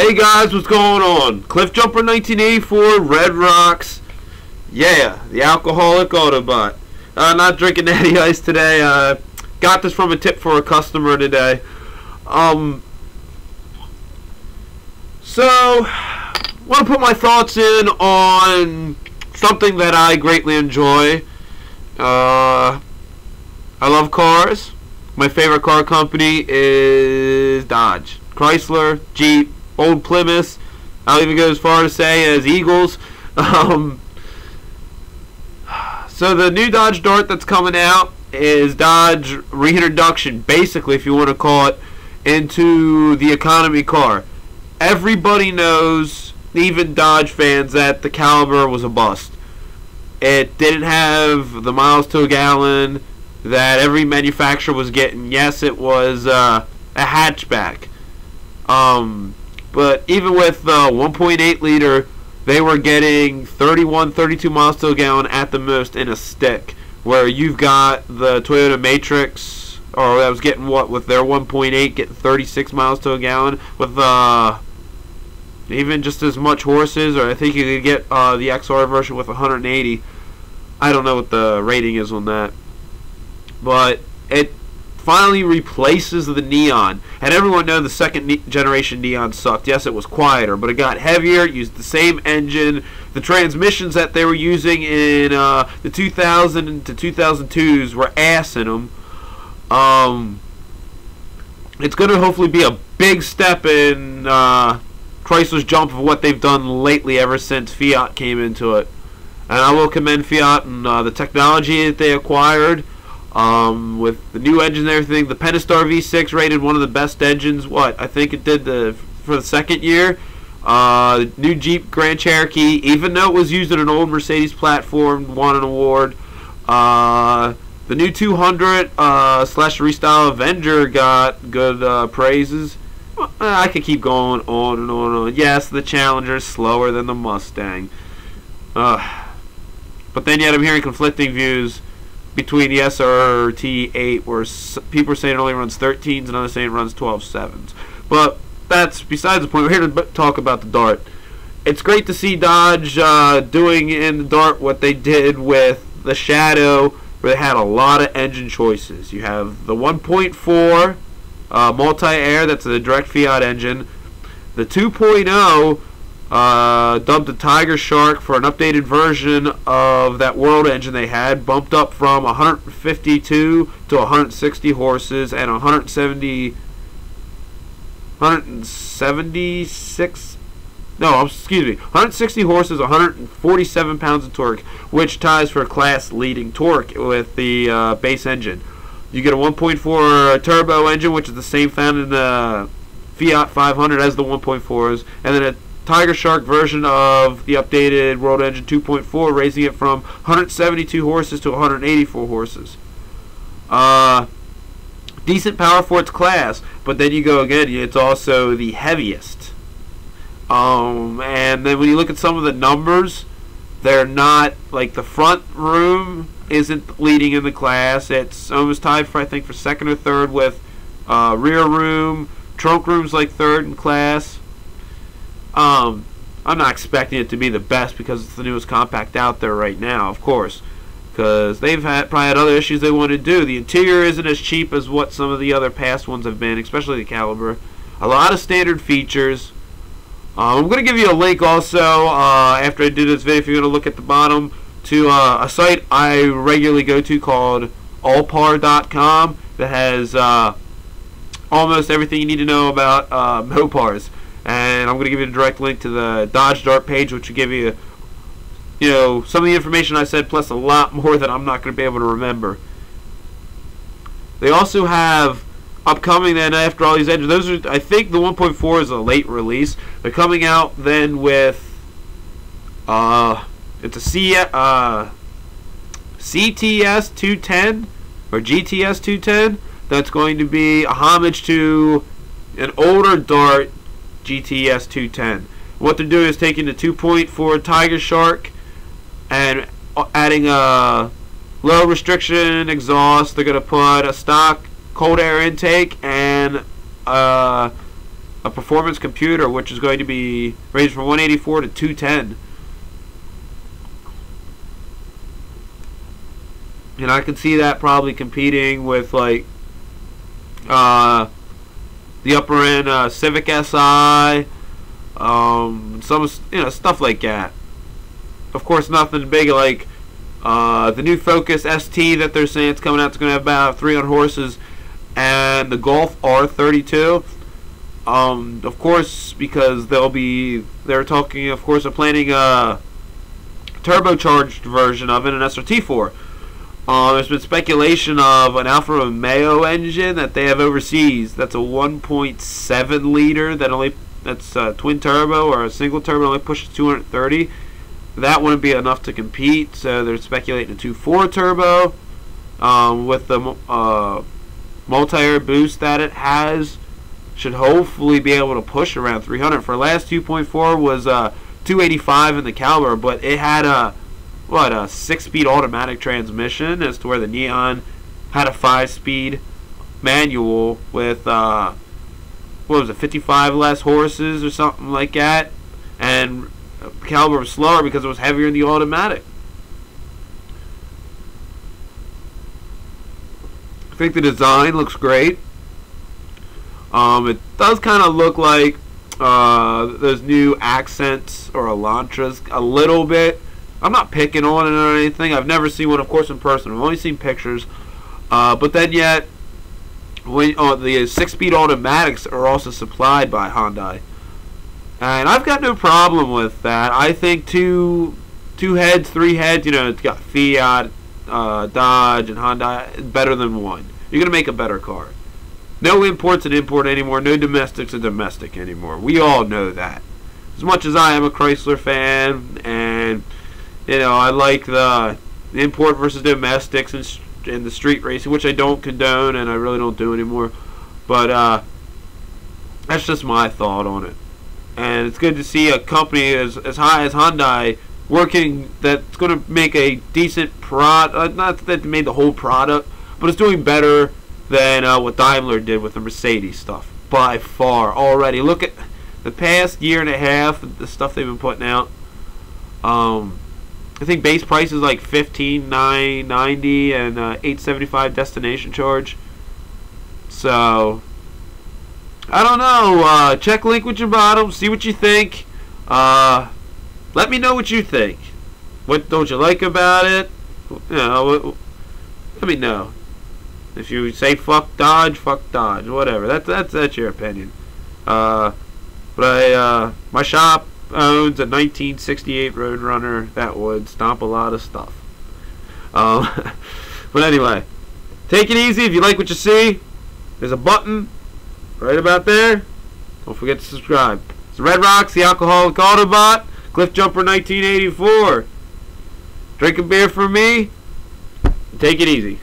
Hey guys, what's going on? Cliff Jumper 1984, Red Rocks. Yeah, the alcoholic Autobot. Not drinking Natty Ice today. Got this from a tip for a customer today. So, want to put my thoughts in on something that I greatly enjoy. I love cars. My favorite car company is Dodge. Chrysler, Jeep, Old Plymouth. I'll even go as far to say as Eagles. So the new Dodge Dart that's coming out is Dodge reintroduction, basically, if you want to call it, into the economy car. Everybody knows, even Dodge fans, that the Caliber was a bust. It didn't have the miles to a gallon that every manufacturer was getting. Yes, it was a hatchback. But even with 1.8 liter, they were getting 31, 32 miles to a gallon at the most in a stick. Where you've got the Toyota Matrix, or that was getting what with their 1.8, getting 36 miles to a gallon with even just as much horses, or I think you could get the XR version with 180. I don't know what the rating is on that, but it finally replaces the Neon. And everyone knows the second generation Neon sucked. Yes, it was quieter, but it got heavier. It used the same engine. The transmissions that they were using in the 2000 to 2002s were ass in them. It's going to hopefully be a big step in Chrysler's jump of what they've done lately ever since Fiat came into it. And I will commend Fiat and the technology that they acquired. With the new engine and everything, the Pentastar V6 rated one of the best engines. I think it did for the second year. The new Jeep Grand Cherokee, even though it was used in an old Mercedes platform, won an award. The new 200 slash restyle Avenger got good praises. I could keep going on and on and on. Yes, the Challenger is slower than the Mustang. But then yet I'm hearing conflicting views between the SRT8, where people are saying it only runs 13s and others saying it runs 12.7s. But that's besides the point. We're here to talk about the Dart. It's great to see Dodge doing in the Dart what they did with the Shadow, where they had a lot of engine choices. You have the 1.4 multi-air, that's a direct Fiat engine. The 2.0 dubbed the Tiger Shark for an updated version of that World engine they had, bumped up from 152 to 160 horses and 176 160 horses, 147 pounds of torque, which ties for class leading torque with the base engine. You get a 1.4 turbo engine, which is the same found in the Fiat 500 as the 1.4s, and then a Tiger Shark version of the updated World Engine 2.4, raising it from 172 horses to 184 horses. Decent power for its class, but then you go again, it's also the heaviest. And then when you look at some of the numbers, they're not, like the front room isn't leading in the class. It's almost tied for, I think, for second or third with rear room. Trunk room's like third in class. I'm not expecting it to be the best because it's the newest compact out there right now, of course, because they've probably had other issues they want to do. The interior isn't as cheap as what some of the other past ones have been, especially the Caliber. A lot of standard features. I'm going to give you a link also after I do this video, if you're going to look at the bottom, to a site I regularly go to called allpar.com that has almost everything you need to know about Mopars. And I'm going to give you a direct link to the Dodge Dart page, which will give you, some of the information I said, plus a lot more that I'm not going to be able to remember. They also have upcoming then after all these engines. Those are, I think, the 1.4 is a late release. They're coming out then with it's a CTS 210 or GTS 210. That's going to be a homage to an older Dart GTS 210. What they're doing is taking the 2.4 Tiger Shark and adding a low restriction exhaust. They're going to put a stock cold air intake and a performance computer, which is going to be ranged from 184 to 210. And I can see that probably competing with like the upper end Civic Si, some stuff like that. Of course, nothing big like the new Focus ST that they're saying it's coming out. It's going to have about 300 horses, and the Golf R32. Of course, because they're talking, of course, of planning a turbocharged version of it, an SRT4. There's been speculation of an Alfa Romeo engine that they have overseas. That's a 1.7 liter that's a twin turbo or a single turbo, only pushes 230. That wouldn't be enough to compete, so they're speculating a 2.4 turbo with the multi-air boost that it has. Should hopefully be able to push around 300. For last 2.4 was 285 in the caliber, but it had a 6-speed automatic transmission, as to where the Neon had a 5-speed manual with 55 less horses or something like that, and the caliber was slower because it was heavier in the automatic. I think the design looks great. It does kind of look like those new Accents or Elantras a little bit. I'm not picking on it or anything. I've never seen one, of course, in person. I've only seen pictures. But then yet, the 6-speed automatics are also supplied by Hyundai. And I've got no problem with that. I think two heads, 3 heads, it's got Fiat, Dodge, and Hyundai, is better than one. You're going to make a better car. No imports and import anymore. No domestics and domestic anymore. We all know that. As much as I am a Chrysler fan, and I like the import versus domestics and the street racing, which I don't condone and I really don't do anymore. But that's just my thought on it. And it's good to see a company as high as Hyundai working that's going to make a decent product. Not that they made the whole product, but it's doing better than what Daimler did with the Mercedes stuff by far already. Look at the past year and a half, the stuff they've been putting out. I think base price is like $15,990 and $875 destination charge. So I don't know. Check link with your bottom. See what you think. Let me know what you think. What don't you like about it? Let me know. If you say fuck Dodge, whatever. That's your opinion. But my shop owns a 1968 Roadrunner that would stomp a lot of stuff. But anyway, take it easy. If you like what you see, there's a button right about there. Don't forget to subscribe. It's Red Rocks, the Alcoholic Autobot, Cliff Jumper 1984. Drink a beer for me. Take it easy.